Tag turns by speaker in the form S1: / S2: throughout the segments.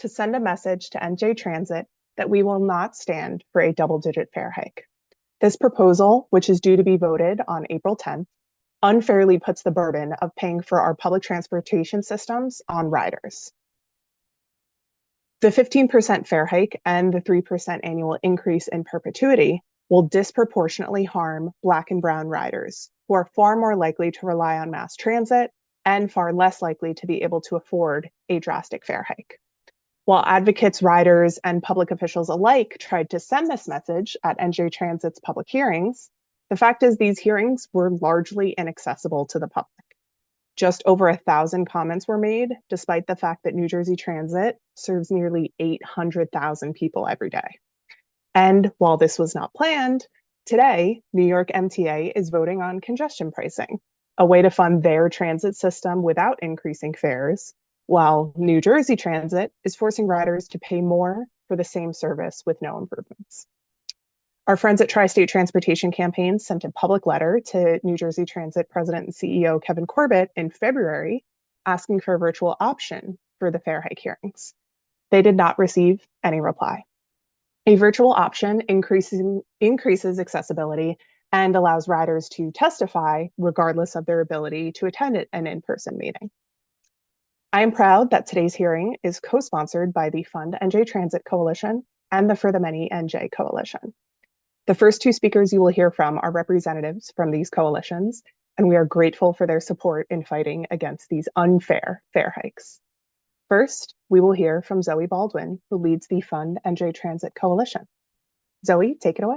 S1: to send a message to NJ Transit that we will not stand for a double-digit fare hike. This proposal, which is due to be voted on April 10th, unfairly puts the burden of paying for our public transportation systems on riders. The 15% fare hike and the 3% annual increase in perpetuity will disproportionately harm Black and Brown riders, who are far more likely to rely on mass transit and far less likely to be able to afford a drastic fare hike. While advocates, riders, and public officials alike tried to send this message at NJ Transit's public hearings, the fact is these hearings were largely inaccessible to the public. Just over 1,000 comments were made, despite the fact that New Jersey Transit serves nearly 800,000 people every day. And while this was not planned, today, New York MTA is voting on congestion pricing, a way to fund their transit system without increasing fares, while New Jersey Transit is forcing riders to pay more for the same service with no improvements. Our friends at Tri-State Transportation Campaign sent a public letter to New Jersey Transit President and CEO Kevin Corbett in February, asking for a virtual option for the fare hike hearings. They did not receive any reply. A virtual option increases accessibility and allows riders to testify regardless of their ability to attend an in-person meeting. I am proud that today's hearing is co-sponsored by the Fund NJ Transit Coalition and the For the Many NJ Coalition. The first two speakers you will hear from are representatives from these coalitions, and we are grateful for their support in fighting against these unfair fare hikes. First, we will hear from Zoe Baldwin, who leads the Fund NJ Transit Coalition. Zoe, take it away.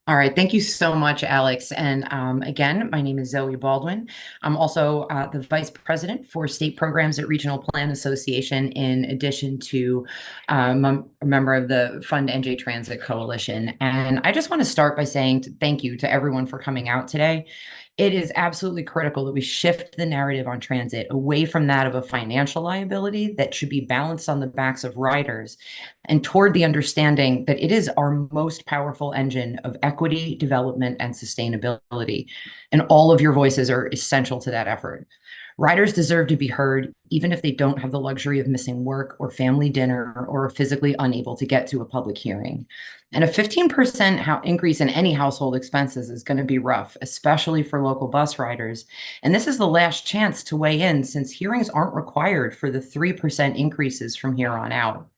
S2: All right, thank you so much, Alex. And again, my name is Zoe Baldwin. I'm also the Vice President for State Programs at Regional Plan Association, in addition to a member of the Fund NJ Transit Coalition. And I just want to start by saying thank you to everyone for coming out today. It is absolutely critical that we shift the narrative on transit away from that of a financial liability that should be balanced on the backs of riders and toward the understanding that it is our most powerful engine of equity, development, and sustainability. And all of your voices are essential to that effort. Riders deserve to be heard, even if they don't have the luxury of missing work or family dinner or are physically unable to get to a public hearing. And a 15% increase in any household expenses is going to be rough, especially for local bus riders. And this is the last chance to weigh in, since hearings aren't required for the 3% increases from here on out.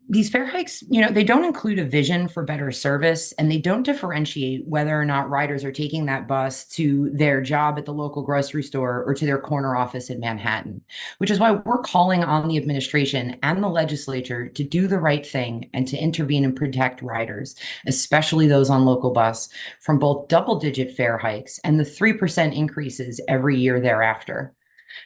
S2: These fare hikes, they don't include a vision for better service, and they don't differentiate whether or not riders are taking that bus to their job at the local grocery store or to their corner office in Manhattan, which is why we're calling on the administration and the legislature to do the right thing and to intervene and protect riders, especially those on local bus, from both double-digit fare hikes and the 3% increases every year thereafter.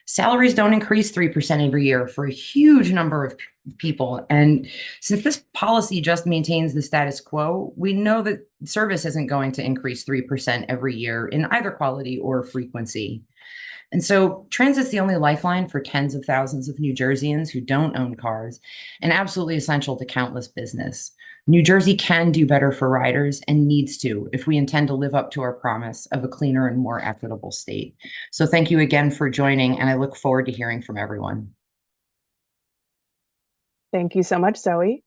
S2: Salaries don't increase 3% every year for a huge number of people. And since this policy just maintains the status quo, we know that service isn't going to increase 3% every year in either quality or frequency. And so transit's the only lifeline for tens of thousands of New Jerseyans who don't own cars, and absolutely essential to countless business. New Jersey can do better for riders and needs to if we intend to live up to our promise of a cleaner and more equitable state. So thank you again for joining, and I look forward to hearing from everyone.
S1: Thank you so much, Zoe.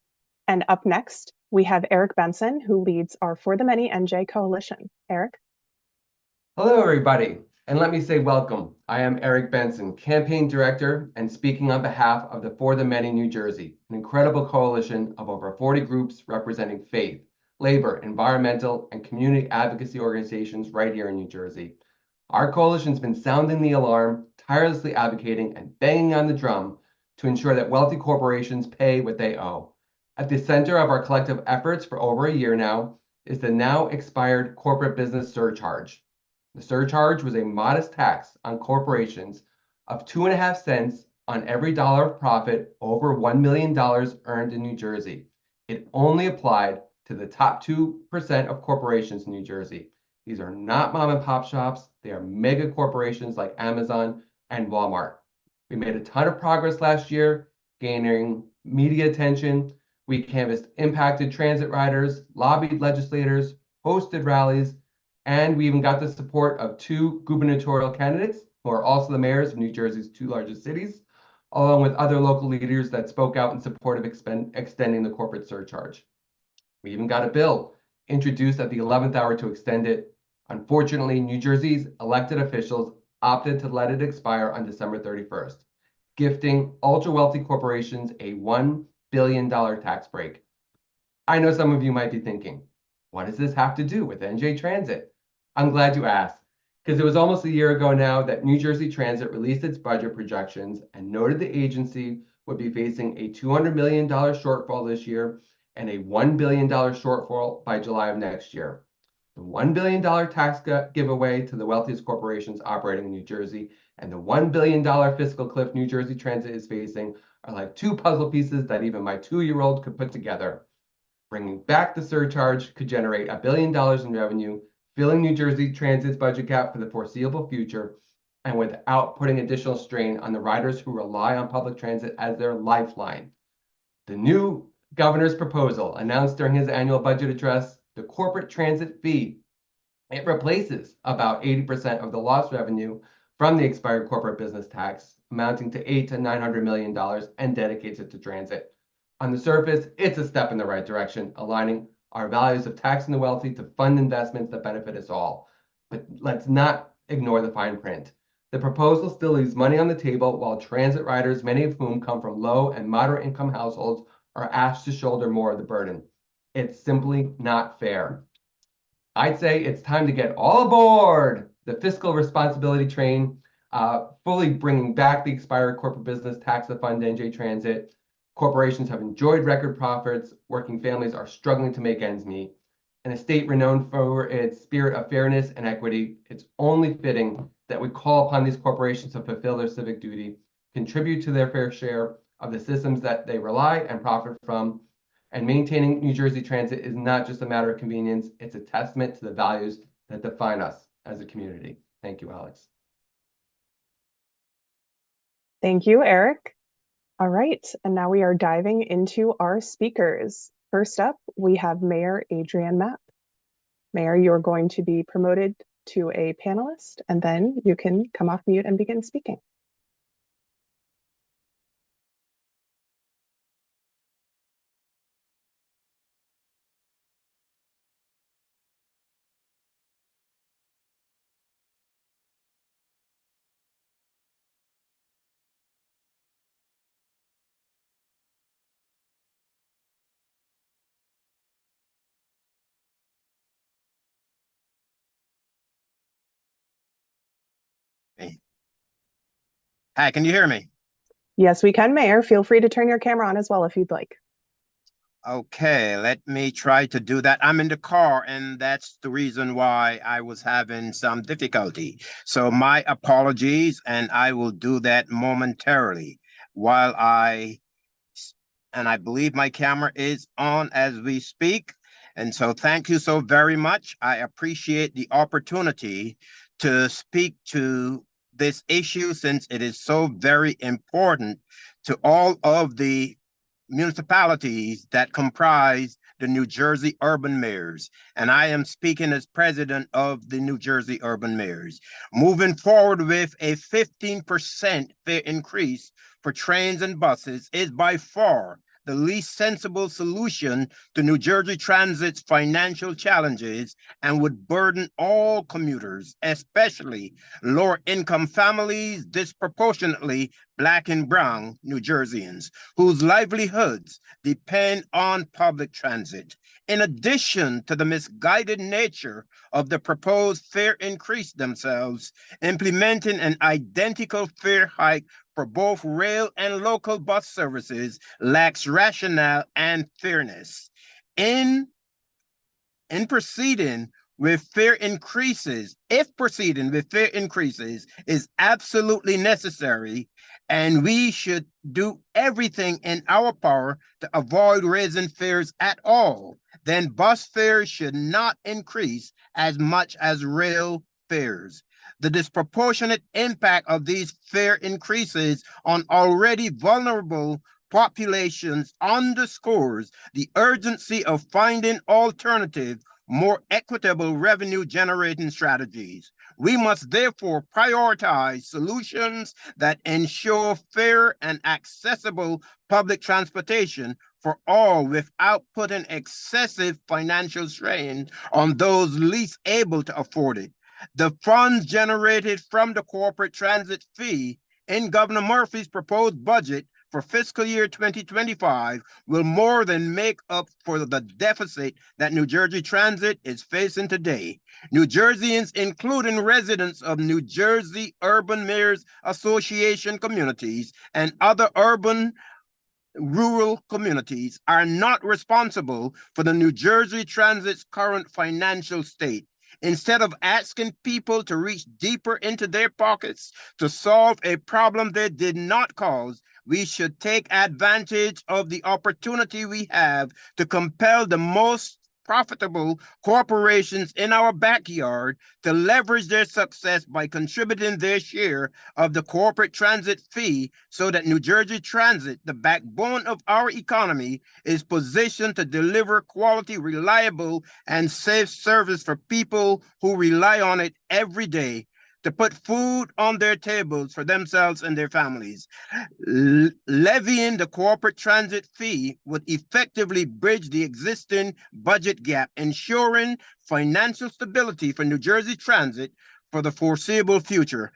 S1: And up next, we have Eric Benson, who leads our For the Many NJ Coalition. Eric?
S3: Hello, everybody. And let me say welcome. I am Eric Benson, campaign director, and speaking on behalf of the For the Many New Jersey, an incredible coalition of over 40 groups representing faith, labor, environmental, and community advocacy organizations right here in New Jersey. Our coalition's been sounding the alarm, tirelessly advocating, and banging on the drum to ensure that wealthy corporations pay what they owe. At the center of our collective efforts for over a year now is the now expired corporate business surcharge. The surcharge was a modest tax on corporations of 2.5 cents on every dollar of profit over $1 million earned in New Jersey. It only applied to the top 2% of corporations in New Jersey. These are not mom and pop shops. They are mega corporations like Amazon and Walmart. We made a ton of progress last year, gaining media attention. We canvassed impacted transit riders, lobbied legislators, hosted rallies, and we even got the support of 2 gubernatorial candidates who are also the mayors of New Jersey's two largest cities, along with other local leaders that spoke out in support of extending the corporate surcharge. We even got a bill introduced at the 11th hour to extend it. Unfortunately, New Jersey's elected officials opted to let it expire on December 31st, gifting ultra-wealthy corporations a $1 billion tax break. I know some of you might be thinking, what does this have to do with NJ Transit? I'm glad you asked, because it was almost a year ago now that New Jersey Transit released its budget projections and noted the agency would be facing a $200 million shortfall this year and a $1 billion shortfall by July of next year. The $1 billion tax giveaway to the wealthiest corporations operating in New Jersey and the $1 billion fiscal cliff New Jersey Transit is facing are like two puzzle pieces that even my 2-year-old could put together. Bringing back the surcharge could generate $1 billion in revenue, filling New Jersey Transit's budget gap for the foreseeable future, and without putting additional strain on the riders who rely on public transit as their lifeline. The new governor's proposal, announced during his annual budget address, the corporate transit fee, it replaces about 80% of the lost revenue from the expired corporate business tax, amounting to $800 to $900 million, and dedicates it to transit. On the surface, it's a step in the right direction, aligning our values of taxing the wealthy to fund investments that benefit us all. But let's not ignore the fine print. The proposal still leaves money on the table while transit riders, many of whom come from low and moderate income households, are asked to shoulder more of the burden. It's simply not fair. I'd say it's time to get all aboard the fiscal responsibility train, fully bringing back the expired corporate business tax to fund NJ Transit. Corporations have enjoyed record profits. Working families are struggling to make ends meet. In a state renowned for its spirit of fairness and equity, it's only fitting that we call upon these corporations to fulfill their civic duty, contribute to their fair share of the systems that they rely and profit from. And maintaining New Jersey Transit is not just a matter of convenience, it's a testament to the values that define us as a community. Thank you, Alex.
S1: Thank you, Eric. All right, and now we are diving into our speakers. First up, we have Mayor Adrienne Mapp. Mayor, you're going to be promoted to a panelist, and then you can come off mute and begin speaking.
S4: Hi, can you hear me?
S1: Yes, we can, Mayor. Feel free to turn your camera on as well if you'd like.
S4: Okay, let me try to do that. I'm in the car, and that's the reason why I was having some difficulty. So my apologies, and I will do that momentarily while I believe my camera is on as we speak. And so thank you so very much. I appreciate the opportunity to speak to this issue since it is so very important to all of the municipalities that comprise the New Jersey Urban Mayors. And I am speaking as president of the New Jersey Urban Mayors. Moving forward with a 15% fare increase for trains and buses is by far the least sensible solution to New Jersey Transit's financial challenges and would burden all commuters, especially lower income families, disproportionately Black and brown New Jerseyans, whose livelihoods depend on public transit. In addition to the misguided nature of the proposed fare increase themselves, implementing an identical fare hike for both rail and local bus services lacks rationale and fairness. In proceeding with fare increases, if proceeding with fare increases is absolutely necessary, and we should do everything in our power to avoid raising fares at all, then bus fares should not increase as much as rail fares. The disproportionate impact of these fare increases on already vulnerable populations underscores the urgency of finding alternative, more equitable revenue generating strategies. We must therefore prioritize solutions that ensure fair and accessible public transportation for all without putting excessive financial strain on those least able to afford it. The funds generated from the corporate transit fee in Governor Murphy's proposed budget for fiscal year 2025 will more than make up for the deficit that New Jersey Transit is facing today. New Jerseyans, including residents of New Jersey Urban Mayors Association communities and other urban rural communities, are not responsible for the New Jersey Transit's current financial state. Instead of asking people to reach deeper into their pockets to solve a problem they did not cause, we should take advantage of the opportunity we have to compel the most profitable corporations in our backyard to leverage their success by contributing their share of the corporate transit fee so that New Jersey Transit, the backbone of our economy, is positioned to deliver quality, reliable, and safe service for people who rely on it every day to put food on their tables for themselves and their families. Levying the corporate transit fee would effectively bridge the existing budget gap, ensuring financial stability for New Jersey Transit for the foreseeable future.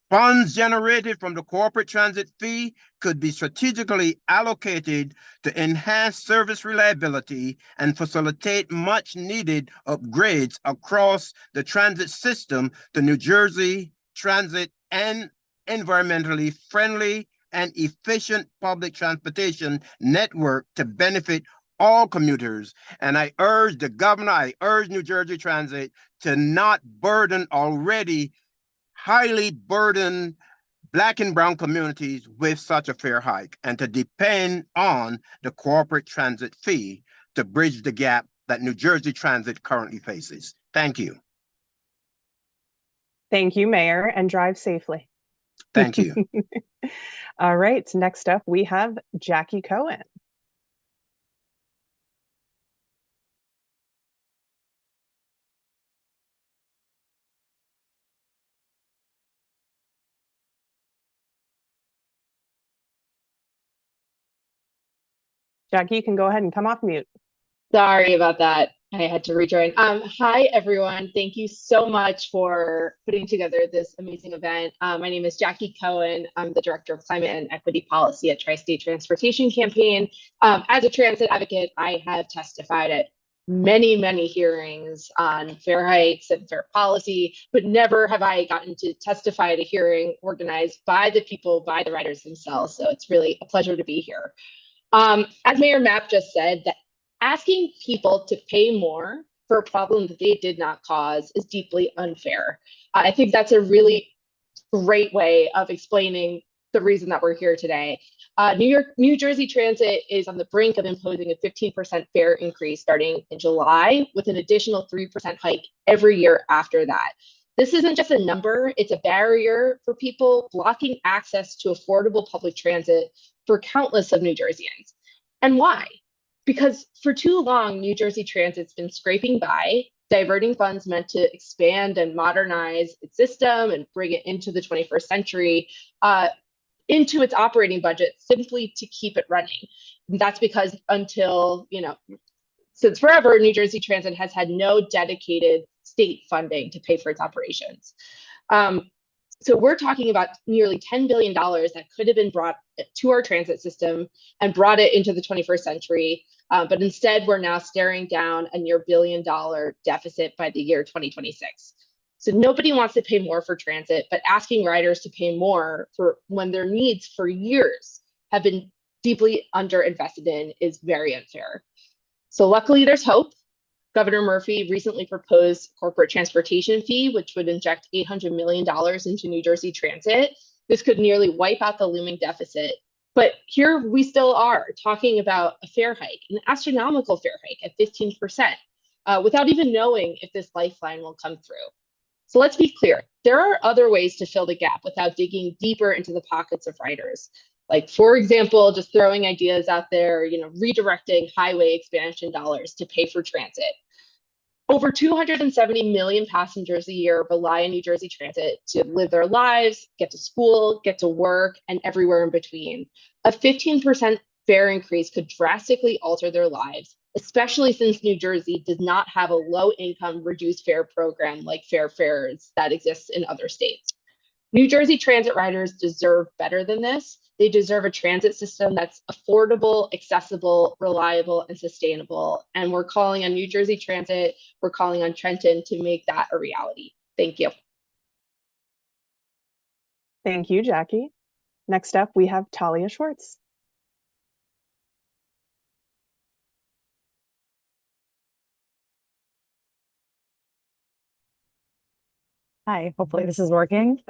S4: Funds generated from the corporate transit fee could be strategically allocated to enhance service reliability and facilitate much needed upgrades across the transit system to New Jersey Transit and environmentally friendly and efficient public transportation network to benefit all commuters. And I urge the governor, I urge New Jersey Transit to not burden already highly burdened Black and brown communities with such a fair hike, and to depend on the corporate transit fee to bridge the gap that New Jersey Transit currently faces. Thank you.
S1: Thank you, Mayor, and drive safely.
S4: Thank you.
S1: All right, next up we have Jackie Cohen. Jackie, you can go ahead and come off mute.
S5: Sorry about that. I had to rejoin. Hi, everyone. Thank you so much for putting together this amazing event. My name is Jackie Cohen. I'm the Director of Climate and Equity Policy at Tri-State Transportation Campaign. As a transit advocate, I have testified at many hearings on fair hikes and fair policy, but never have I gotten to testify at a hearing organized by the people, by the riders themselves. So it's really a pleasure to be here. As Mayor Mapp just said, that asking people to pay more for a problem that they did not cause is deeply unfair. I think that's a really great way of explaining the reason that we're here today. New Jersey Transit is on the brink of imposing a 15% fare increase starting in July, with an additional 3% hike every year after that. This isn't just a number, it's a barrier for people, blocking access to affordable public transit for countless of New Jerseyans. And why? Because for too long, New Jersey Transit's been scraping by, diverting funds meant to expand and modernize its system and bring it into the 21st century into its operating budget simply to keep it running. And that's because until, since forever, New Jersey Transit has had no dedicated state funding to pay for its operations. So we're talking about nearly $10 billion that could have been brought to our transit system and brought it into the 21st century. But instead, we're now staring down a near $1 billion deficit by the year 2026. So nobody wants to pay more for transit, but asking riders to pay more for when their needs for years have been deeply underinvested in is very unfair. So luckily, there's hope. Governor Murphy recently proposed a corporate transportation fee, which would inject $800 million into New Jersey Transit. This could nearly wipe out the looming deficit. But here we still are talking about a fare hike, an astronomical fare hike at 15%, without even knowing if this lifeline will come through. So let's be clear, there are other ways to fill the gap without digging deeper into the pockets of riders. Like, for example, just throwing ideas out there, redirecting highway expansion dollars to pay for transit. Over 270 million passengers a year rely on New Jersey Transit to live their lives, get to school, get to work, and everywhere in between. A 15% fare increase could drastically alter their lives, especially since New Jersey does not have a low income reduced fare program like Fair Fares that exists in other states. New Jersey Transit riders deserve better than this. They deserve a transit system that's affordable, accessible, reliable, and sustainable. And we're calling on New Jersey Transit, we're calling on Trenton to make that a reality. Thank you.
S1: Thank you, Jackie. Next up, we have Talia Schwartz.
S6: Hi, hopefully this is working.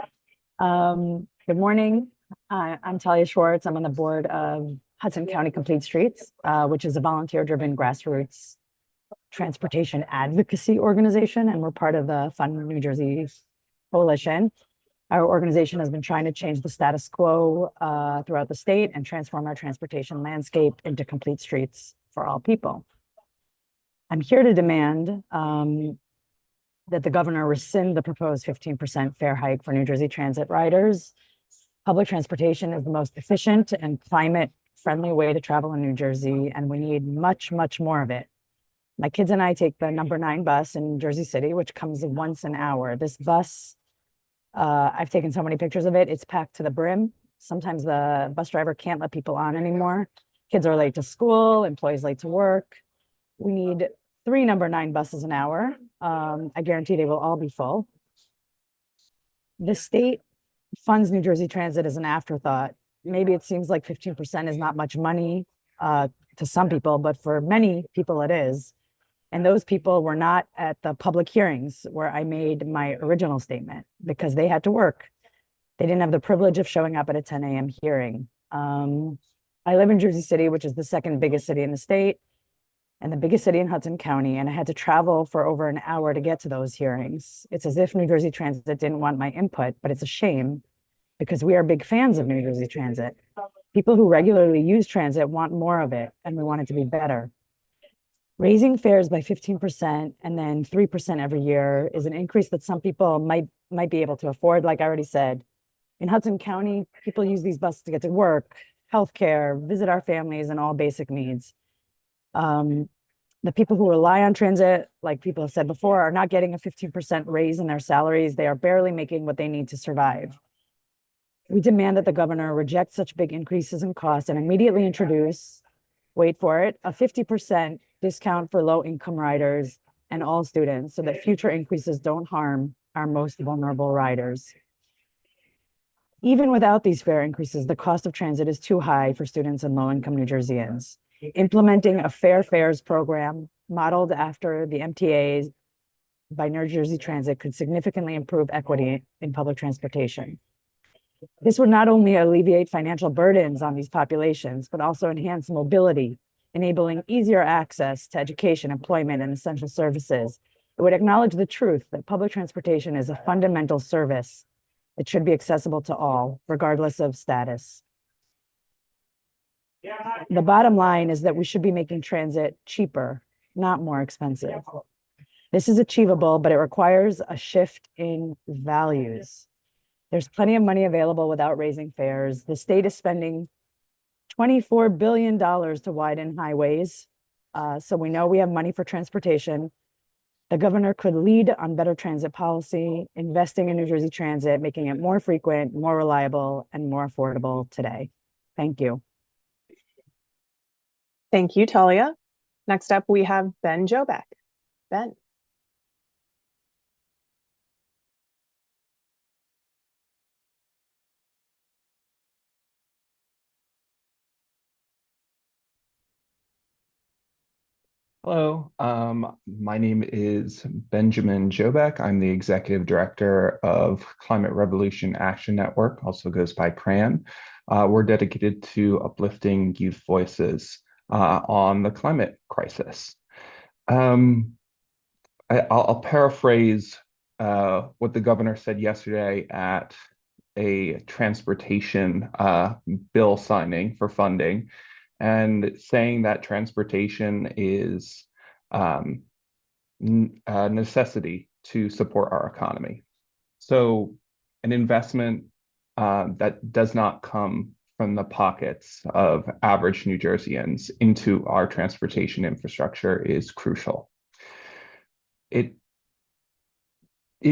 S6: Good morning. I'm Talia Schwartz. I'm on the board of Hudson County Complete Streets, which is a volunteer-driven grassroots transportation advocacy organization, and we're part of the Fund New Jersey Coalition. Our organization has been trying to change the status quo throughout the state and transform our transportation landscape into complete streets for all people. I'm here to demand that the governor rescind the proposed 15% fare hike for New Jersey Transit riders. Public transportation is the most efficient and climate-friendly way to travel in New Jersey, and we need much, much more of it. My kids and I take the number 9 bus in Jersey City, which comes once an hour. This bus, I've taken so many pictures of it. It's packed to the brim. Sometimes the bus driver can't let people on anymore. Kids are late to school, employees late to work. We need 3 number 9 buses an hour. I guarantee they will all be full. The state funds New Jersey Transit as an afterthought. Maybe it seems like 15% is not much money to some people, but for many people it is. And those people were not at the public hearings where I made my original statement because they had to work. They didn't have the privilege of showing up at a 10 a.m. hearing. I live in Jersey City, which is the second biggest city in the state and the biggest city in Hudson County, and I had to travel for over an hour to get to those hearings. It's as if New Jersey Transit didn't want my input, but it's a shame because we are big fans of New Jersey Transit. People who regularly use transit want more of it, and we want it to be better. Raising fares by 15% and then 3% every year is an increase that some people might be able to afford, like I already said. In Hudson County, people use these buses to get to work, healthcare, visit our families, and all basic needs. The people who rely on transit, like people have said before, are not getting a 15% raise in their salaries. They are barely making what they need to survive. We demand that the governor reject such big increases in costs and immediately introduce, wait for it, a 50% discount for low-income riders and all students so that future increases don't harm our most vulnerable riders. Even without these fare increases, the cost of transit is too high for students and low-income New Jerseyans. Implementing a fair fares program modeled after the MTAs by New Jersey Transit could significantly improve equity in public transportation. This would not only alleviate financial burdens on these populations, but also enhance mobility, enabling easier access to education, employment, and essential services. It would acknowledge the truth that public transportation is a fundamental service that should be accessible to all, regardless of status. The bottom line is that we should be making transit cheaper, not more expensive. This is achievable, but it requires a shift in values. There's plenty of money available without raising fares. The state is spending $24 billion to widen highways. So we know we have money for transportation. The governor could lead on better transit policy, investing in New Jersey Transit, making it more frequent, more reliable, and more affordable today. Thank you.
S1: Thank you, Talia. Next up, we have Ben Jobeck. Ben.
S7: Hello, my name is Benjamin Jobeck. I'm the Executive Director of Climate Revolution Action Network, also goes by CRAN. We're dedicated to uplifting youth voices on the climate crisis. I'll paraphrase what the governor said yesterday at a transportation bill signing for funding, and saying that transportation is necessity to support our economy. So an investment that does not come from the pockets of average New Jerseyans into our transportation infrastructure is crucial. It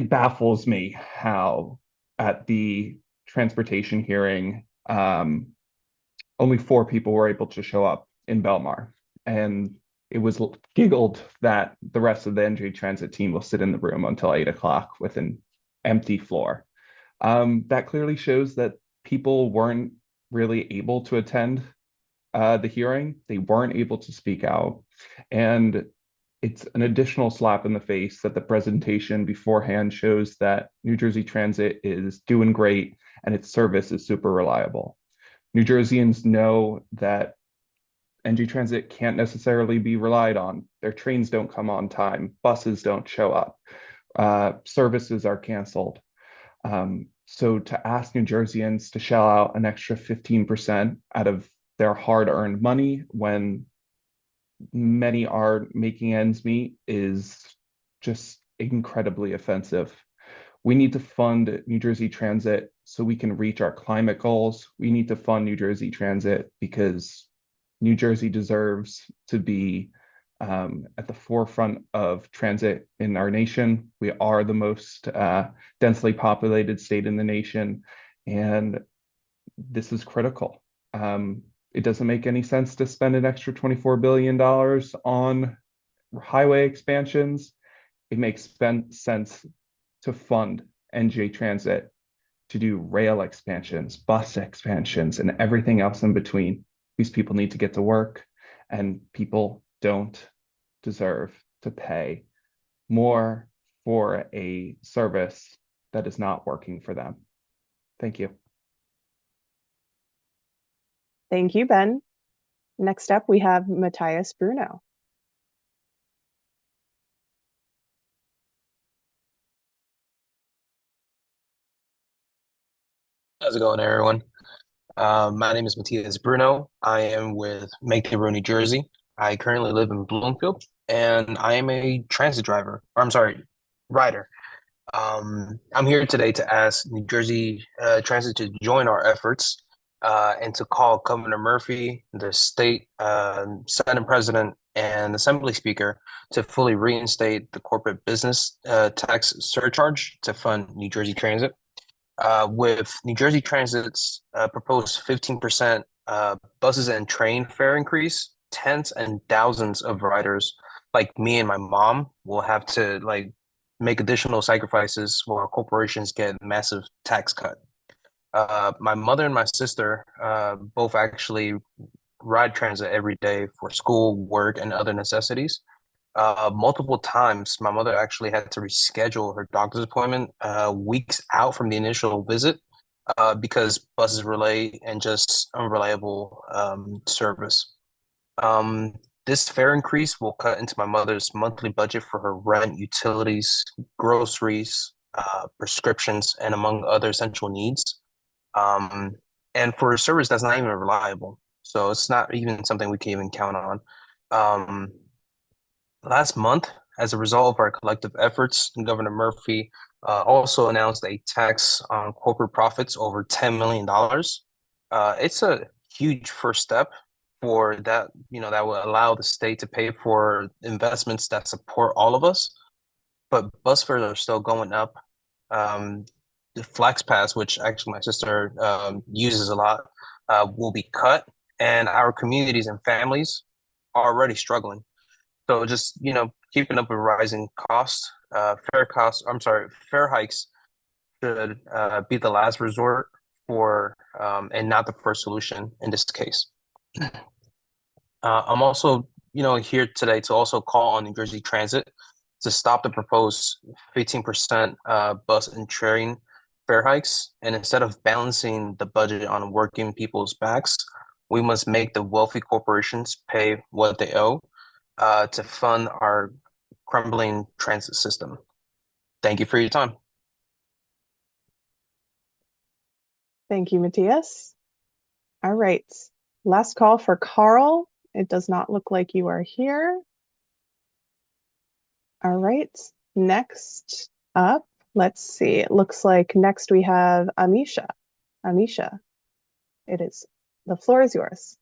S7: baffles me how at the transportation hearing, only 4 people were able to show up in Belmar. And it was giggled that the rest of the NJ Transit team will sit in the room until 8 o'clock with an empty floor. That clearly shows that people weren't really able to attend the hearing. They weren't able to speak out. And it's an additional slap in the face that the presentation beforehand shows that New Jersey Transit is doing great and its service is super reliable. New Jerseyans know that NJ Transit can't necessarily be relied on. Their trains don't come on time, buses don't show up, services are canceled. So to ask New Jerseyans to shell out an extra 15% out of their hard-earned money when many are making ends meet is just incredibly offensive. We need to fund New Jersey Transit so we can reach our climate goals. We need to fund New Jersey Transit because New Jersey deserves to be at the forefront of transit in our nation. We are the most densely populated state in the nation, and this is critical. It doesn't make any sense to spend an extra $24 billion on highway expansions. It makes sense to fund NJ Transit to do rail expansions, bus expansions, and everything else in between. These people need to get to work, and people don't deserve to pay more for a service that is not working for them. Thank you.
S1: Thank you, Ben. Next up, we have Matthias Bruno.
S8: How's it going, everyone? My name is Matthias Bruno. I am with Make the Road, New Jersey. I currently live in Bloomfield, and I am a transit driver. Or I'm sorry, rider. I'm here today to ask New Jersey Transit to join our efforts and to call Governor Murphy, the state Senate President, and Assembly Speaker to fully reinstate the corporate business tax surcharge to fund New Jersey Transit. With New Jersey Transit's proposed 15% buses and train fare increase, tens and thousands of riders like me and my mom will have to make additional sacrifices while corporations get massive tax cut. My mother and my sister both actually ride transit every day for school, work, and other necessities. Multiple times, my mother actually had to reschedule her doctor's appointment weeks out from the initial visit because buses were late and just unreliable service. This fare increase will cut into my mother's monthly budget for her rent, utilities, groceries, prescriptions, and among other essential needs. And for a service that's not even reliable. So it's not even something we can even count on. Last month, as a result of our collective efforts, Governor Murphy also announced a tax on corporate profits over $10 million. It's a huge first step for that, that will allow the state to pay for investments that support all of us. But bus fares are still going up. The Flex Pass, which actually my sister uses a lot, will be cut, and our communities and families are already struggling. So just, keeping up with rising costs, fare hikes should be the last resort for, and not the first solution in this case. I'm also, here today to also call on New Jersey Transit to stop the proposed 15% bus and train fare hikes. And instead of balancing the budget on working people's backs, we must make the wealthy corporations pay what they owe to fund our crumbling transit system. Thank you for your time.
S1: Thank you, Matthias. All right, last call for Carl. It does not look like you are here. All right, next up, let's see. It looks like next we have Amisha. Amisha, the floor is yours.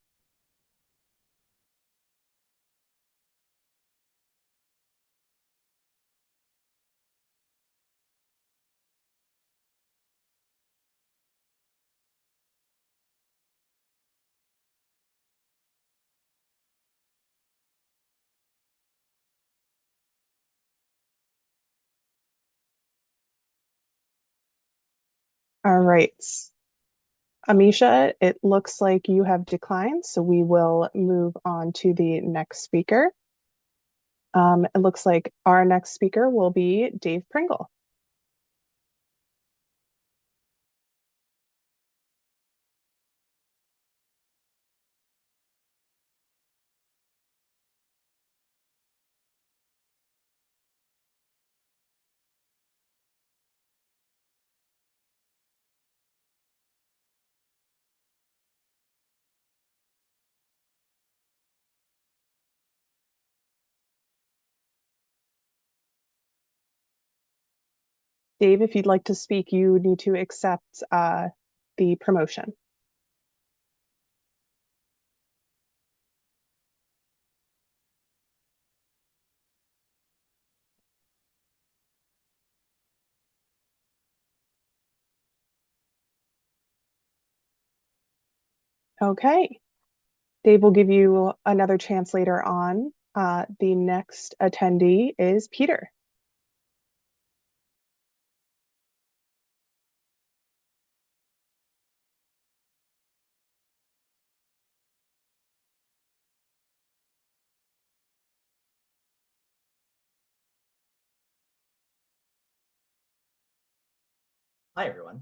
S1: All right. Amisha, it looks like you have declined, so we will move on to the next speaker. It looks like our next speaker will be Dave Pringle. Dave, if you'd like to speak, you need to accept the promotion. Okay. Dave will give you another chance later on. The next attendee is Peter.
S9: Hi, everyone.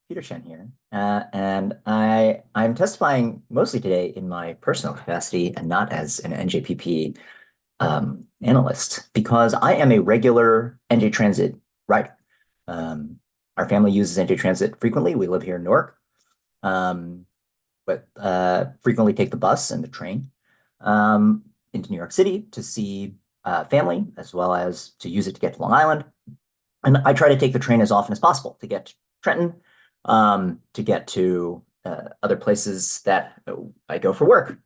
S9: Peter Chen here, and I'm testifying mostly today in my personal capacity and not as an NJPP analyst because I am a regular NJ Transit rider. Our family uses NJ Transit frequently. We live here in Newark, but frequently take the bus and the train into New York City to see family as well as to use it to get to Long Island. And I try to take the train as often as possible to get to Trenton, to get to other places that I go for work.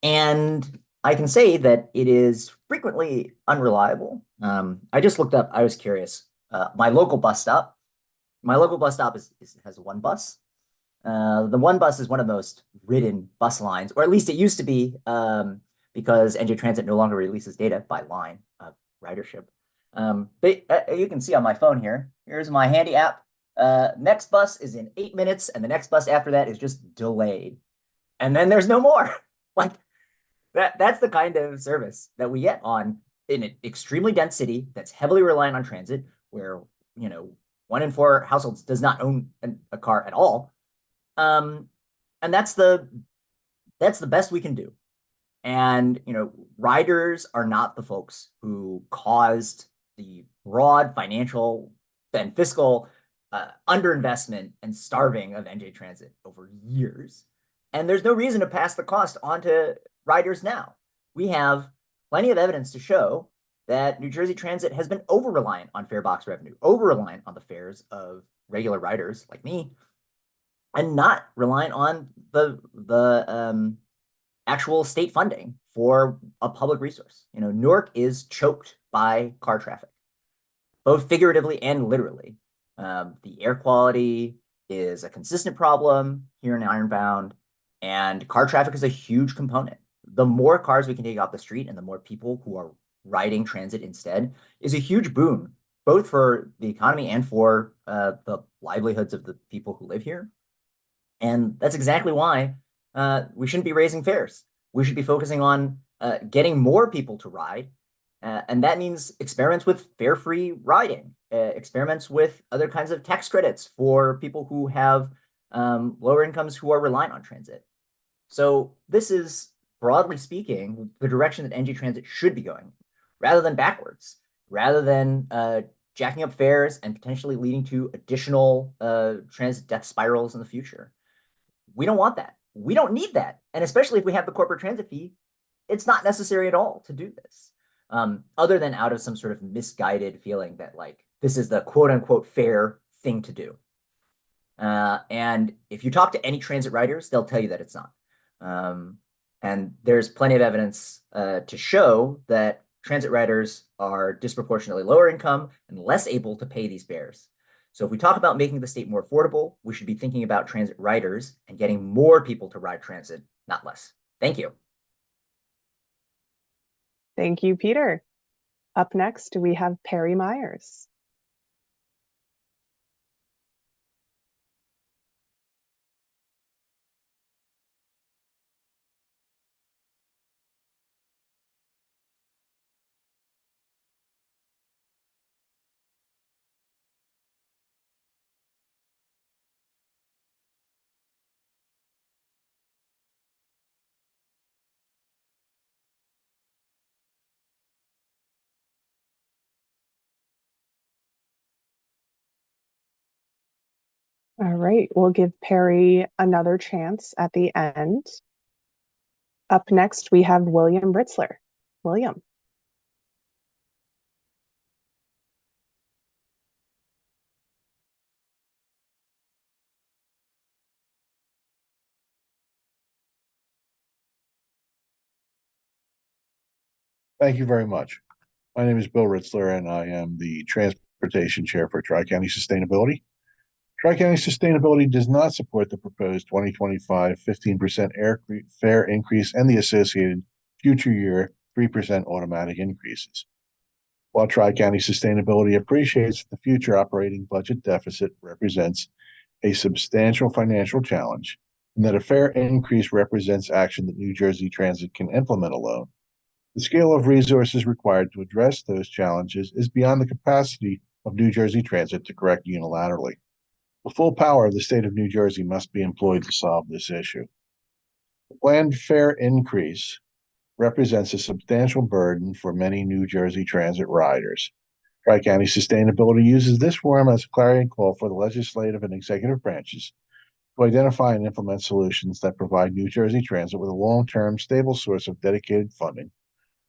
S9: And I can say that it is frequently unreliable. I just looked up, I was curious. My local bus stop has one bus. The one bus is one of the most ridden bus lines, or at least it used to be, because NJ Transit no longer releases data by line of ridership. But you can see on my phone here, here's my handy app. Next bus is in 8 minutes, and the next bus after that is just delayed. And then there's no more. Like that's the kind of service that we get in an extremely dense city that's heavily reliant on transit, where 1 in 4 households does not own a car at all. And that's the best we can do. And riders are not the folks who caused the broad financial and fiscal underinvestment and starving of NJ Transit over years. And there's no reason to pass the cost on to riders now. We have plenty of evidence to show that New Jersey Transit has been over-reliant on fare box revenue, over-reliant on the fares of regular riders like me, and not reliant on the actual state funding for a public resource. Newark is choked by car traffic, both figuratively and literally. The air quality is a consistent problem here in Ironbound, and car traffic is a huge component. The more cars we can take off the street and the more people who are riding transit instead is a huge boon, both for the economy and for the livelihoods of the people who live here. And that's exactly why we shouldn't be raising fares. We should be focusing on getting more people to ride. And that means experiments with fare-free riding, experiments with other kinds of tax credits for people who have lower incomes who are reliant on transit. So this is, broadly speaking, the direction that NJ Transit should be going, rather than backwards, rather than jacking up fares and potentially leading to additional transit death spirals in the future. We don't want that. We don't need that. And especially if we have the corporate transit fee, it's not necessary at all to do this. other than out of some sort of misguided feeling that like this is the quote unquote fair thing to do. And if you talk to any transit riders, they'll tell you that it's not. And there's plenty of evidence to show that transit riders are disproportionately lower income and less able to pay these fares. So if we talk about making the state more affordable, we should be thinking about transit riders and getting more people to ride transit, not less. Thank you.
S1: Thank you, Peter. Up next, we have Perry Myers. All right, we'll give Perry another chance at the end. Up next, we have William Ritzler. William.
S10: Thank you very much. My name is Bill Ritzler, and I am the Transportation Chair for Tri-County Sustainability. Tri-County Sustainability does not support the proposed 2025 15% fare increase and the associated future year 3% automatic increases. While Tri-County Sustainability appreciates that the future operating budget deficit represents a substantial financial challenge and that a fare increase represents action that New Jersey Transit can implement alone, the scale of resources required to address those challenges is beyond the capacity of New Jersey Transit to correct unilaterally. The full power of the state of New Jersey must be employed to solve this issue. The planned fare increase represents a substantial burden for many New Jersey Transit riders. Tri-County Sustainability uses this forum as a clarion call for the legislative and executive branches to identify and implement solutions that provide New Jersey Transit with a long-term, stable source of dedicated funding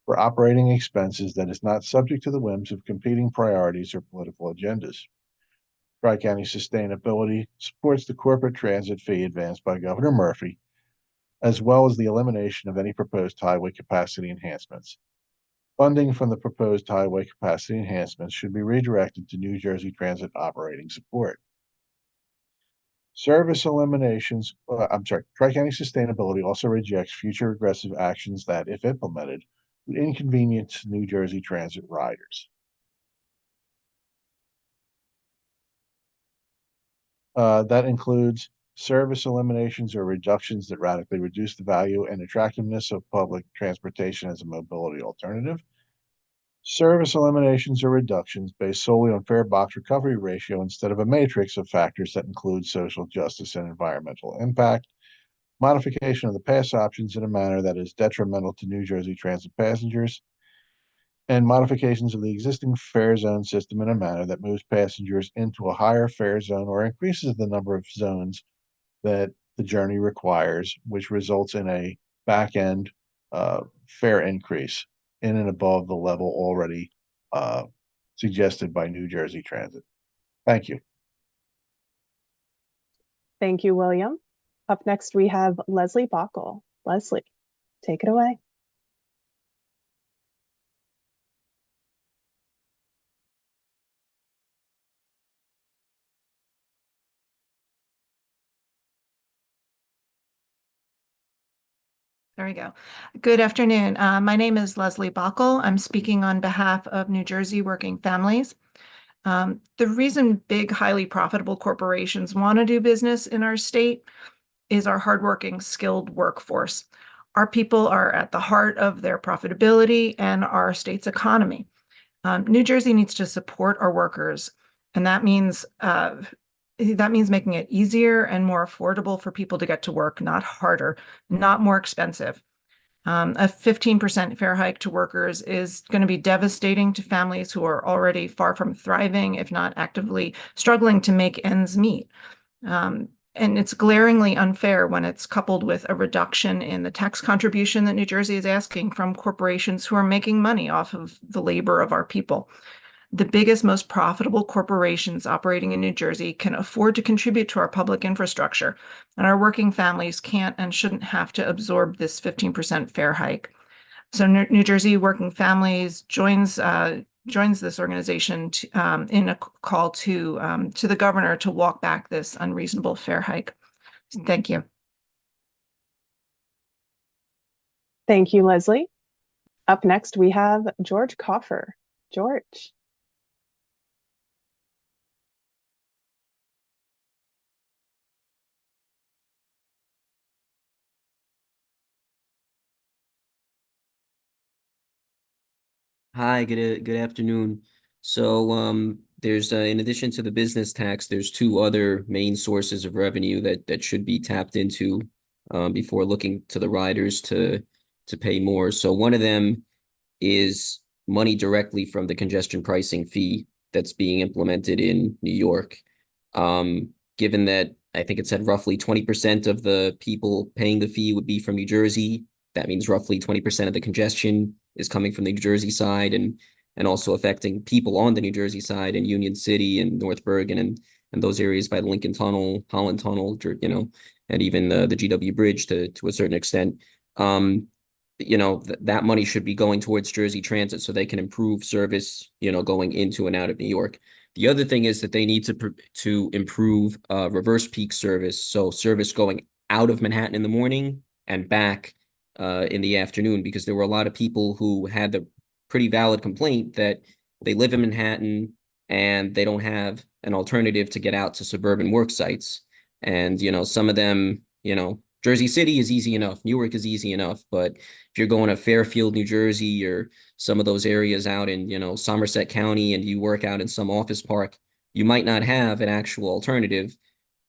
S10: for operating expenses that is not subject to the whims of competing priorities or political agendas. Tri-County Sustainability supports the corporate transit fee advanced by Governor Murphy, as well as the elimination of any proposed highway capacity enhancements. Funding from the proposed highway capacity enhancements should be redirected to New Jersey Transit operating support. Tri-County Sustainability also rejects future aggressive actions that, if implemented, would inconvenience New Jersey Transit riders. That includes service eliminations or reductions that radically reduce the value and attractiveness of public transportation as a mobility alternative. Service eliminations or reductions based solely on fare box recovery ratio instead of a matrix of factors that include social justice and environmental impact. Modification of the pass options in a manner that is detrimental to New Jersey Transit passengers, and modifications of the existing fare zone system in a manner that moves passengers into a higher fare zone or increases the number of zones that the journey requires, which results in a back-end fare increase in and above the level already suggested by New Jersey Transit. Thank you.
S1: Thank you, William. Up next, we have Leslie Bockel. Leslie, take it away.
S11: There we go. Good afternoon. My name is Leslie Bockel. I'm speaking on behalf of New Jersey Working Families. The reason big, highly profitable corporations want to do business in our state is our hardworking, skilled workforce. Our people are at the heart of their profitability and our state's economy. New Jersey needs to support our workers, and that means making it easier and more affordable for people to get to work, not harder, not more expensive. A 15% fare hike to workers is going to be devastating to families who are already far from thriving, if not actively struggling to make ends meet. And it's glaringly unfair when it's coupled with a reduction in the tax contribution that New Jersey is asking from corporations who are making money off of the labor of our people. The biggest, most profitable corporations operating in New Jersey can afford to contribute to our public infrastructure, and our working families can't and shouldn't have to absorb this 15% fare hike. So New Jersey Working Families joins this organization in a call to the governor to walk back this unreasonable fare hike. Thank you.
S1: Thank you, Leslie. Up next, we have George Coffer. George.
S12: Hi, good afternoon. So there's in addition to the business tax, there's two other main sources of revenue that should be tapped into before looking to the riders to pay more. So one of them is money directly from the congestion pricing fee that's being implemented in New York. Given that I think it said roughly 20% of the people paying the fee would be from New Jersey, that means roughly 20% of the congestion is coming from the New Jersey side and also affecting people on the New Jersey side in Union City and North Bergen and those areas by the Lincoln Tunnel, Holland Tunnel, you know, and even the GW Bridge to a certain extent. You know, that money should be going towards Jersey Transit so they can improve service, you know, going into and out of New York. The other thing is that they need to improve reverse peak service. So service going out of Manhattan in the morning and back in the afternoon, because there were a lot of people who had the pretty valid complaint that they live in Manhattan and they don't have an alternative to get out to suburban work sites. And, you know, some of them, you know, Jersey City is easy enough. Newark is easy enough. But if you're going to Fairfield, New Jersey, or some of those areas out in, you know, Somerset County, and you work out in some office park, you might not have an actual alternative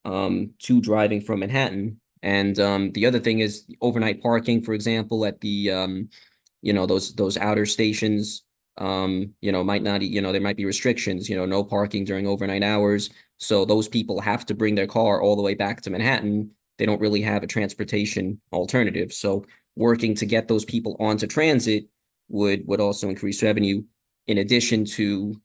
S12: to driving from Manhattan. And the other thing is overnight parking, for example, at the, you know, those outer stations, you know, might not, you know, there might be restrictions, you know, no parking during overnight hours. So those people have to bring their car all the way back to Manhattan. They don't really have a transportation alternative. So working to get those people onto transit would also increase revenue, in addition to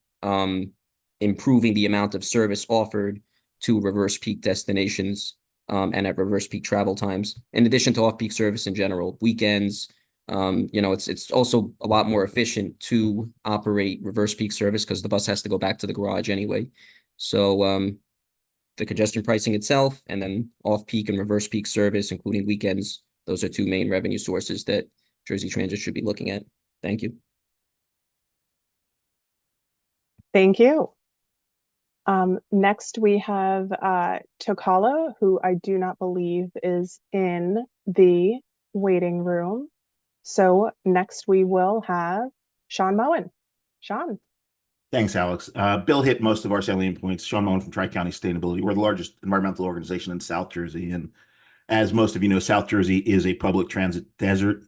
S12: improving the amount of service offered to reverse peak destinations and at reverse peak travel times, in addition to off-peak service in general, weekends. You know, it's also a lot more efficient to operate reverse peak service because the bus has to go back to the garage anyway. So the congestion pricing itself, and then off-peak and reverse peak service, including weekends, those are two main revenue sources that Jersey Transit should be looking at. Thank you.
S1: Thank you. Next, we have Tokala, who I do not believe is in the waiting room. So next we will have Sean Moen. Sean.
S13: Thanks, Alex. Bill hit most of our salient points. Sean Moen from Tri-County Sustainability. We're the largest environmental organization in South Jersey. And as most of you know, South Jersey is a public transit desert.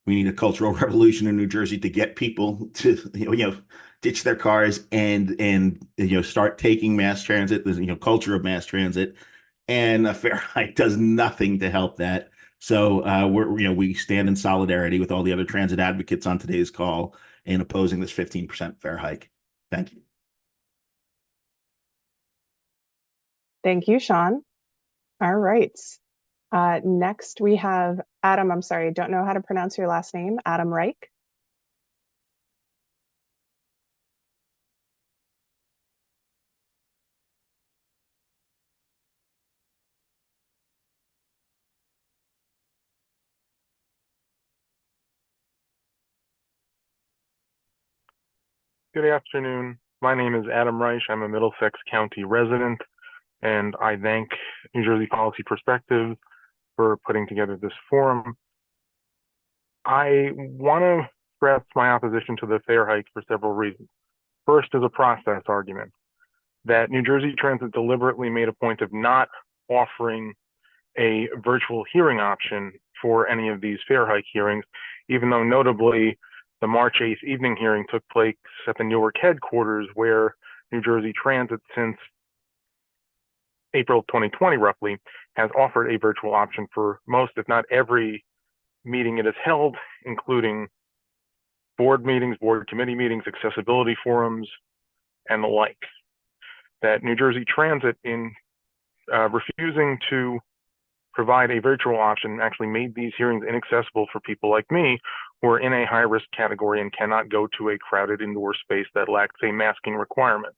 S13: We need a cultural revolution in New Jersey to get people to, you know, ditch their cars and you know, start taking mass transit. There's, you know, culture of mass transit, and a fare hike does nothing to help that. So we stand in solidarity with all the other transit advocates on today's call in opposing this 15% fare hike. Thank you.
S1: Thank you, Sean. All right. Next we have Adam. I'm sorry, I don't know how to pronounce your last name. Adam Reich.
S14: Good afternoon. My name is Adam Reich. I'm a Middlesex County resident, and I thank New Jersey Policy Perspective for putting together this forum. I want to express my opposition to the fare hike for several reasons. First is a process argument that New Jersey Transit deliberately made a point of not offering a virtual hearing option for any of these fare hike hearings, even though notably the March 8th evening hearing took place at the Newark headquarters, where New Jersey Transit, since April 2020 roughly, has offered a virtual option for most, if not every, meeting it has held, including board meetings, board committee meetings, accessibility forums, and the like. That New Jersey Transit, in refusing to provide a virtual option, actually made these hearings inaccessible for people like me who are in a high-risk category and cannot go to a crowded indoor space that lacks a masking requirement.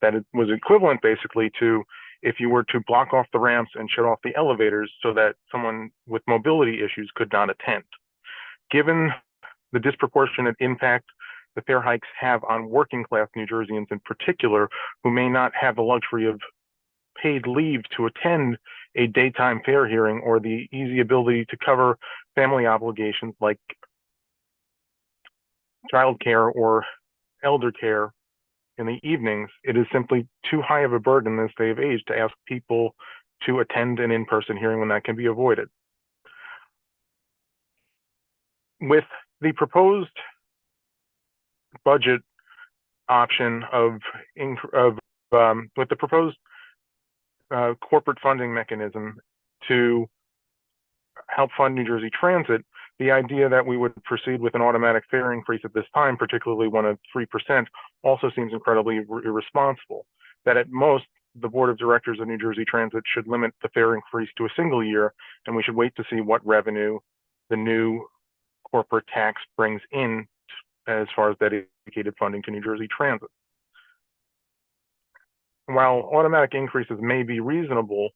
S14: That it was equivalent basically to if you were to block off the ramps and shut off the elevators so that someone with mobility issues could not attend. Given the disproportionate impact the fare hikes have on working class New Jerseyans in particular, who may not have the luxury of paid leave to attend a daytime fare hearing or the easy ability to cover family obligations like childcare or elder care in the evenings, it is simply too high of a burden in this day of age to ask people to attend an in-person hearing when that can be avoided. With the proposed budget option with the proposed corporate funding mechanism to help fund New Jersey Transit, the idea that we would proceed with an automatic fare increase at this time, particularly one of 3%, also seems incredibly irresponsible. That at most, the board of directors of New Jersey Transit should limit the fare increase to a single year, and we should wait to see what revenue the new corporate tax brings in as far as dedicated funding to New Jersey Transit. While automatic increases may be reasonable,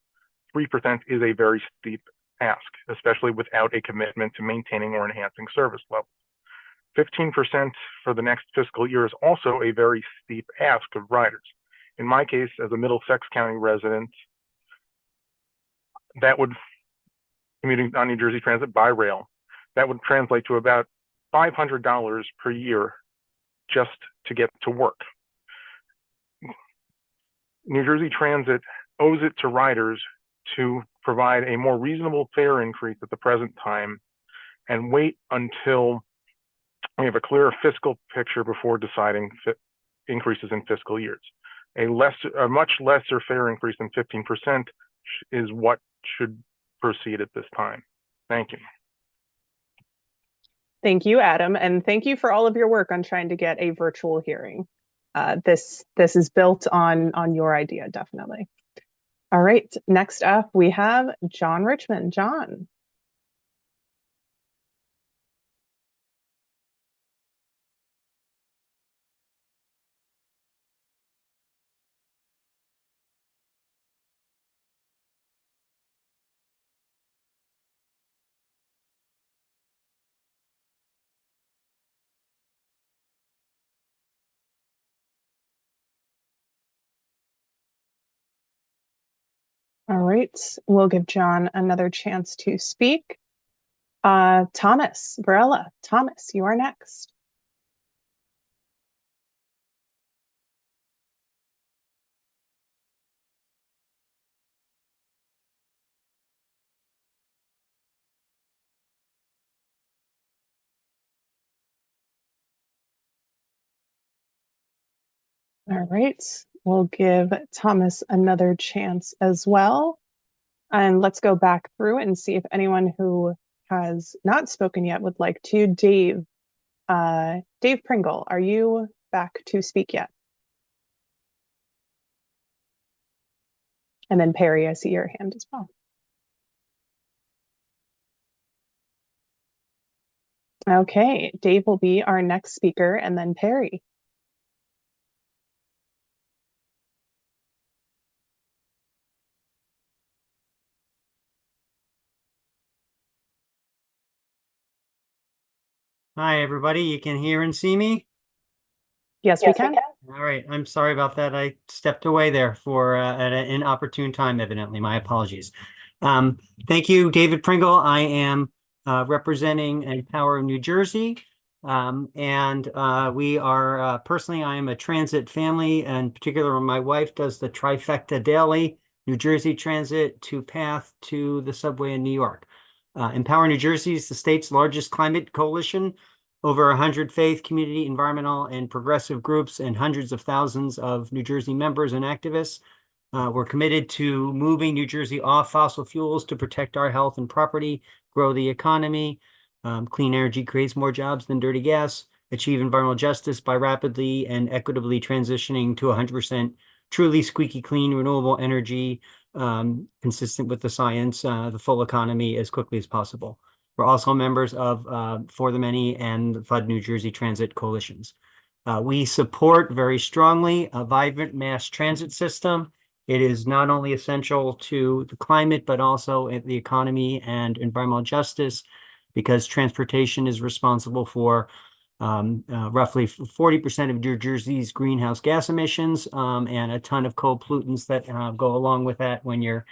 S14: 3% is a very steep ask, especially without a commitment to maintaining or enhancing service levels. 15% for the next fiscal year is also a very steep ask of riders. In my case, as a Middlesex County resident, that would, commuting on New Jersey Transit by rail, that would translate to about $500 per year just to get to work. New Jersey Transit owes it to riders to provide a more reasonable fare increase at the present time and wait until we have a clearer fiscal picture before deciding increases in fiscal years. A much lesser fare increase than 15% is what should proceed at this time. Thank you.
S1: Thank you, Adam, and thank you for all of your work on trying to get a virtual hearing. This is built on your idea, definitely. All right, next up we have John Richmond. John. All right, we'll give John another chance to speak. Thomas Varela. Thomas, you are next. All right, we'll give Thomas another chance as well. And let's go back through and see if anyone who has not spoken yet would like to. Dave Pringle, are you back to speak yet? And then Perry, I see your hand as well. Okay, Dave will be our next speaker, and then Perry.
S15: Hi, everybody. You can hear and see me?
S1: Yes, we can.
S15: All right. I'm sorry about that. I stepped away there for at an inopportune time, evidently. My apologies. Thank you, David Pringle. I am representing Empower New Jersey. And we are, personally, I am a transit family, and in particular, my wife does the trifecta daily, New Jersey Transit to PATH to the subway in New York. Empower New Jersey is the state's largest climate coalition, over 100 faith, community, environmental, and progressive groups, and hundreds of thousands of New Jersey members and activists. We're committed to moving New Jersey off fossil fuels to protect our health and property, grow the economy. Clean energy creates more jobs than dirty gas. Achieve environmental justice by rapidly and equitably transitioning to 100% truly squeaky clean renewable energy, consistent with the science, the full economy as quickly as possible. We're also members of For the Many and the FUD New Jersey Transit coalitions. We support very strongly a vibrant mass transit system. It is not only essential to the climate, but also the economy and environmental justice, because transportation is responsible for roughly 40% of New Jersey's greenhouse gas emissions, and a ton of co-pollutants that go along with that when you're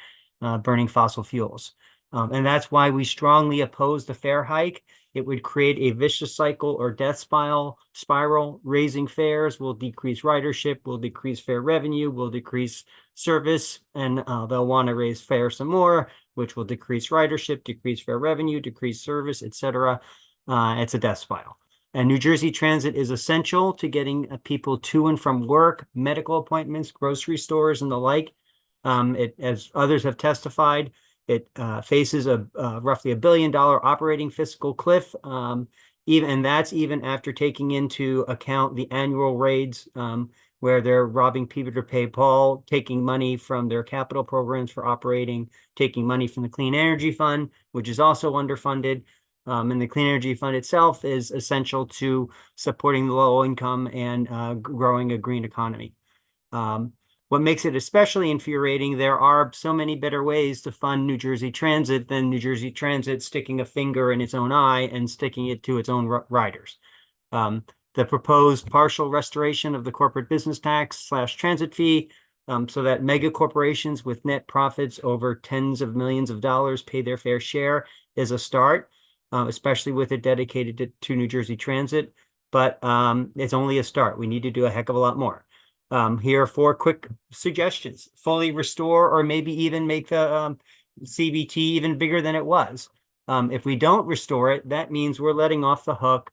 S15: burning fossil fuels. And that's why we strongly oppose the fare hike. It would create a vicious cycle or death spiral. Raising fares will decrease ridership, will decrease fare revenue, will decrease service, and they'll want to raise fares some more, which will decrease ridership, decrease fare revenue, decrease service, etc. It's a death spiral. And New Jersey Transit is essential to getting people to and from work, medical appointments, grocery stores, and the like. As others have testified, it faces a roughly $1 billion operating fiscal cliff, and that's even after taking into account the annual raids where they're robbing Peter to pay Paul, taking money from their capital programs for operating, taking money from the Clean Energy Fund, which is also underfunded. And the Clean Energy Fund itself is essential to supporting the low income and growing a green economy. What makes it especially infuriating, there are so many better ways to fund New Jersey Transit than New Jersey Transit sticking a finger in its own eye and sticking it to its own riders. The proposed partial restoration of the corporate business tax / transit fee, so that mega corporations with net profits over tens of millions of dollars pay their fair share, is a start. Especially with it dedicated to New Jersey Transit, but it's only a start. We need to do a heck of a lot more. Here are 4 quick suggestions. Fully restore or maybe even make the CBT even bigger than it was. If we don't restore it, that means we're letting off the hook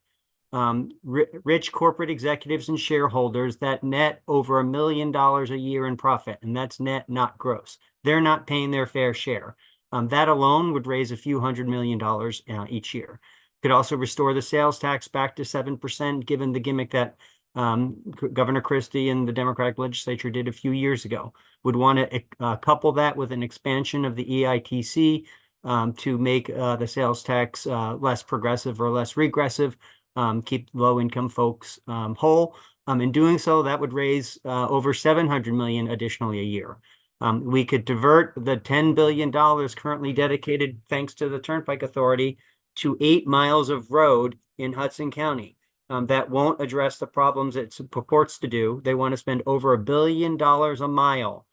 S15: rich corporate executives and shareholders that net over $1 million a year in profit, and that's net, not gross. They're not paying their fair share. That alone would raise a few $100 million each year. Could also restore the sales tax back to 7%, given the gimmick that Governor Christie and the Democratic legislature did a few years ago. Would want to couple that with an expansion of the EITC to make the sales tax less progressive or less regressive, keep low-income folks whole. In doing so, that would raise over $700 million additionally a year. We could divert the $10 billion currently dedicated, thanks to the Turnpike Authority, to 8 miles of road in Hudson County. That won't address the problems it purports to do. They want to spend over $1 billion a mile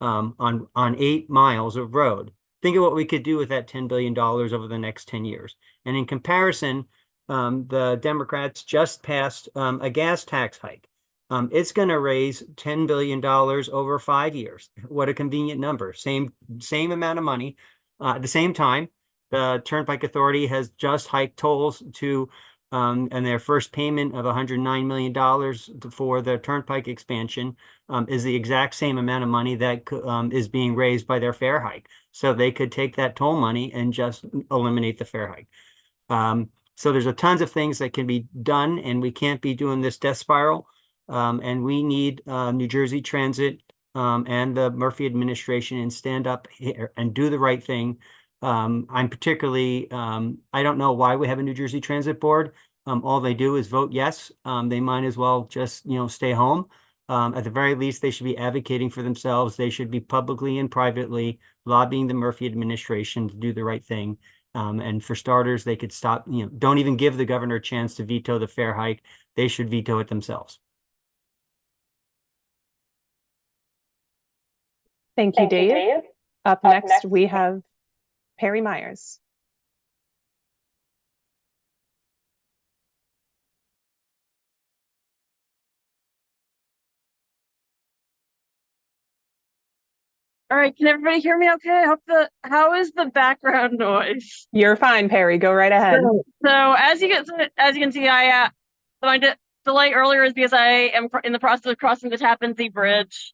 S15: on 8 miles of road. Think of what we could do with that $10 billion over the next 10 years. And in comparison, the Democrats just passed a gas tax hike. It's going to raise $10 billion over 5 years. What a convenient number. Same amount of money. At the same time, the Turnpike Authority has just hiked tolls to, and their first payment of $109 million for the Turnpike expansion is the exact same amount of money that is being raised by their fare hike. So they could take that toll money and just eliminate the fare hike. So there's a tons of things that can be done, and we can't be doing this death spiral. And we need New Jersey Transit and the Murphy administration and stand up here and do the right thing. I'm particularly, I don't know why we have a New Jersey Transit Board. All they do is vote yes. They might as well just, stay home. At the very least, they should be advocating for themselves. They should be publicly and privately lobbying the Murphy administration to do the right thing. And for starters, they could stop, don't even give the governor a chance to veto the fare hike. They should veto it themselves.
S1: Thank you, Dave. Up next, we have Perry Myers.
S16: All right, can everybody hear me okay? How is the background noise?
S1: You're fine, Perry. Go right ahead.
S16: So as you can see, my delay earlier is because I am in the process of crossing the Tappan Zee Bridge.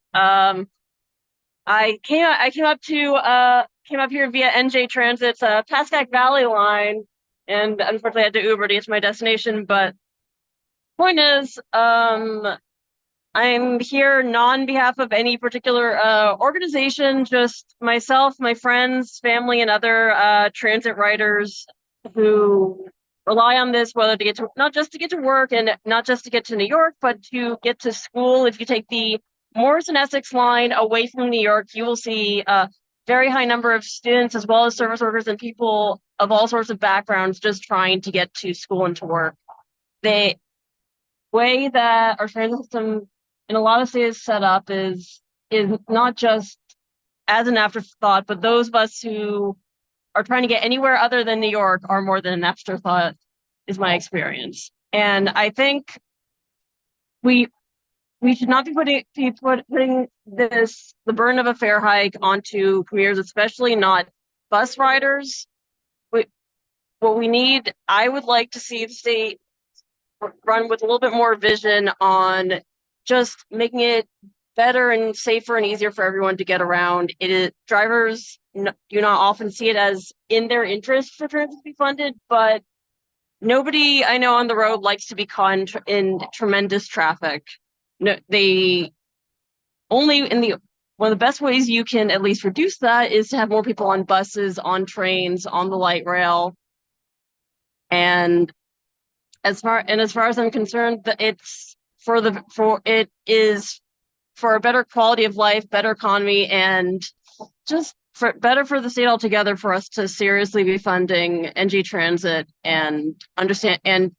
S16: I came up here via NJ Transit's Pascack Valley line, and unfortunately I had to Uber to get to my destination. But point is, I'm here not on behalf of any particular organization, just myself, my friends, family, and other transit riders who rely on this, whether to get to, not just to get to work and not just to get to New York, but to get to school. If you take the Morrison Essex line away from New York, you will see a very high number of students as well as service workers and people of all sorts of backgrounds just trying to get to school and to work. The way that our transit system in a lot of cities set up is not just as an afterthought, but those of us who are trying to get anywhere other than New York are more than an afterthought, is my experience. And I think we should not be putting the burden of a fare hike onto commuters, especially not bus riders. What we need, I would like to see the state run with a little bit more vision on just making it better and safer and easier for everyone to get around. Drivers do not often see it as in their interest for transit to be funded, but nobody I know on the road likes to be caught in tremendous traffic. No, one of the best ways you can at least reduce that is to have more people on buses, on trains, on the light rail. And as far as I'm concerned, it is for a better quality of life, better economy, and just better for the state altogether for us to seriously be funding NJ Transit and understand and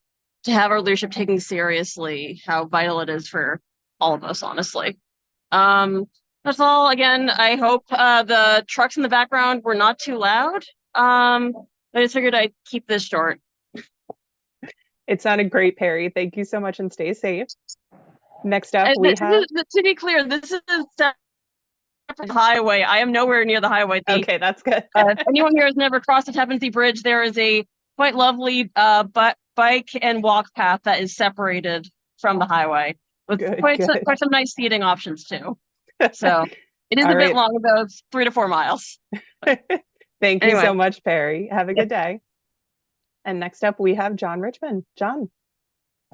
S16: to have our leadership taking seriously how vital it is for all of us, honestly. That's all. Again, I hope the trucks in the background were not too loud. I just figured I'd keep this short.
S1: It sounded great, Perry. Thank you so much and stay safe. Next up, we have...
S16: To be clear, this is separate from the highway. I am nowhere near the highway.
S1: Okay, that's good.
S16: If anyone here has never crossed the Tappan Zee Bridge, there is a quite lovely bike and walk path that is separated from the highway with quite some nice seating options too. So it is a bit long, about 3 to 4 miles.
S1: Thank you so much, Perry. Have a good day. And next up, we have John Richmond. John.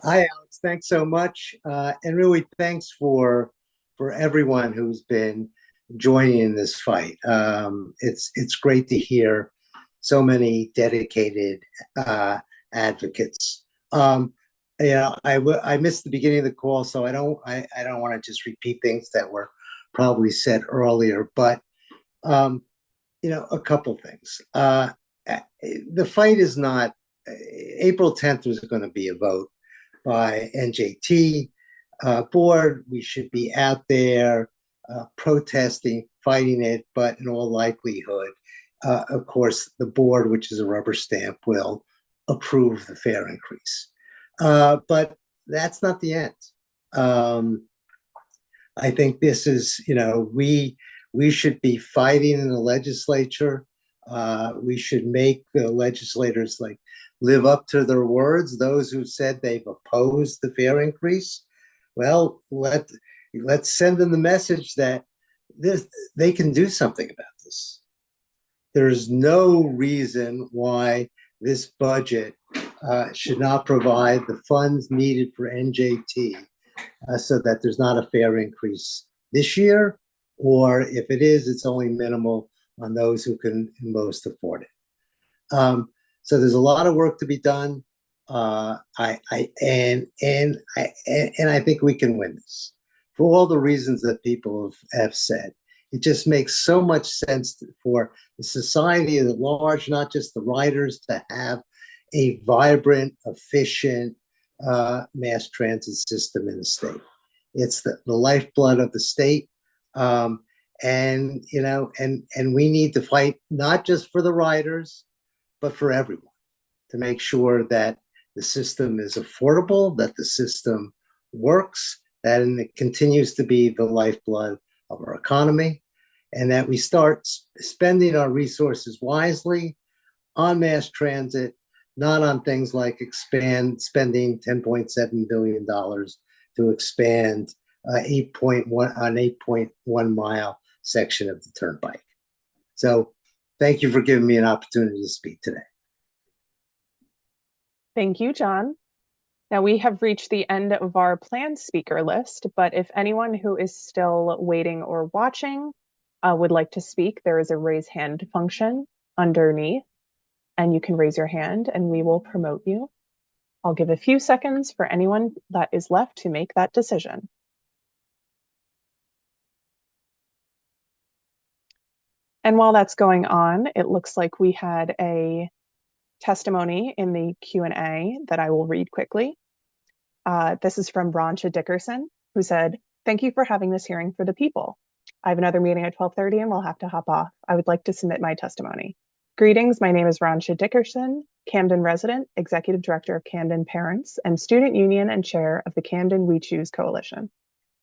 S17: Hi, Alex. Thanks so much. And really, thanks for everyone who's been joining in this fight. It's great to hear so many dedicated advocates. I missed the beginning of the call, so I don't want to just repeat things that were probably said earlier. But a couple things. The fight is not. April 10th was going to be a vote by NJT board. We should be out there protesting, fighting it, but in all likelihood, of course, the board, which is a rubber stamp, will approve the fare increase. But that's not the end. I think this is, we should be fighting in the legislature. We should make the legislators live up to their words. Those who said they've opposed the fare increase, well, let's send them the message that they can do something about this. There's no reason why this budget should not provide the funds needed for NJT so that there's not a fare increase this year, or if it is, it's only minimal on those who can most afford it. So there's a lot of work to be done. I think we can win this for all the reasons that people have said. It just makes so much sense for the society at large, not just the riders, to have a vibrant, efficient mass transit system in the state. It's the lifeblood of the state. And we need to fight not just for the riders, but for everyone, to make sure that the system is affordable, that the system works, that it continues to be the lifeblood of our economy, and that we start spending our resources wisely on mass transit, not on things like spending $10.7 billion to expand 8.1 mile section of the turnpike. So thank you for giving me an opportunity to speak today.
S1: Thank you, John. Now we have reached the end of our planned speaker list, but if anyone who is still waiting or watching would like to speak, there is a raise hand function underneath, and you can raise your hand and we will promote you. I'll give a few seconds for anyone that is left to make that decision. And while that's going on, it looks like we had a testimony in the Q&A that I will read quickly. This is from Ronsha Dickerson, who said, "Thank you for having this hearing for the people. I have another meeting at 12:30 and we'll have to hop off. I would like to submit my testimony. Greetings, my name is Ronsha Dickerson, Camden resident, Executive Director of Camden Parents, and Student Union and Chair of the Camden We Choose Coalition.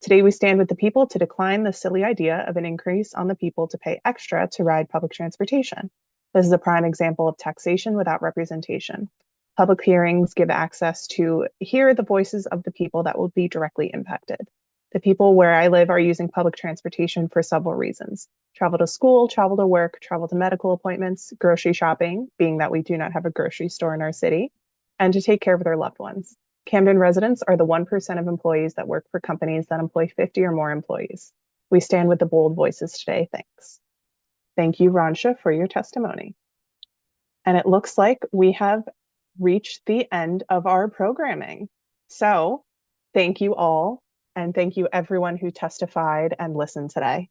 S1: Today we stand with the people to decline the silly idea of an increase on the people to pay extra to ride public transportation. This is a prime example of taxation without representation. Public hearings give access to hear the voices of the people that will be directly impacted. The people where I live are using public transportation for several reasons: travel to school, travel to work, travel to medical appointments, grocery shopping, being that we do not have a grocery store in our city, and to take care of their loved ones. Camden residents are the 1% of employees that work for companies that employ 50 or more employees. We stand with the bold voices today. Thanks." Thank you, Ronsha, for your testimony. And it looks like we have reached the end of our programming. So thank you all, and thank you everyone who testified and listened today.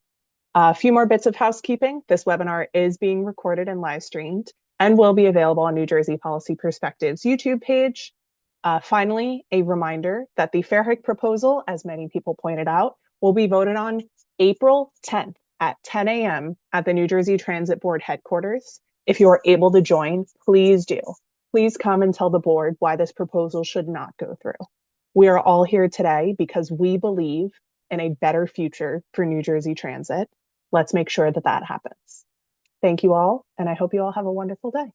S1: A few more bits of housekeeping. This webinar is being recorded and live streamed and will be available on New Jersey Policy Perspectives YouTube page. Finally, a reminder that the fare hike proposal, as many people pointed out, will be voted on April 10th at 10 a.m. at the New Jersey Transit Board headquarters. If you are able to join, please do. Please come and tell the board why this proposal should not go through. We are all here today because we believe in a better future for New Jersey Transit. Let's make sure that that happens. Thank you all, and I hope you all have a wonderful day.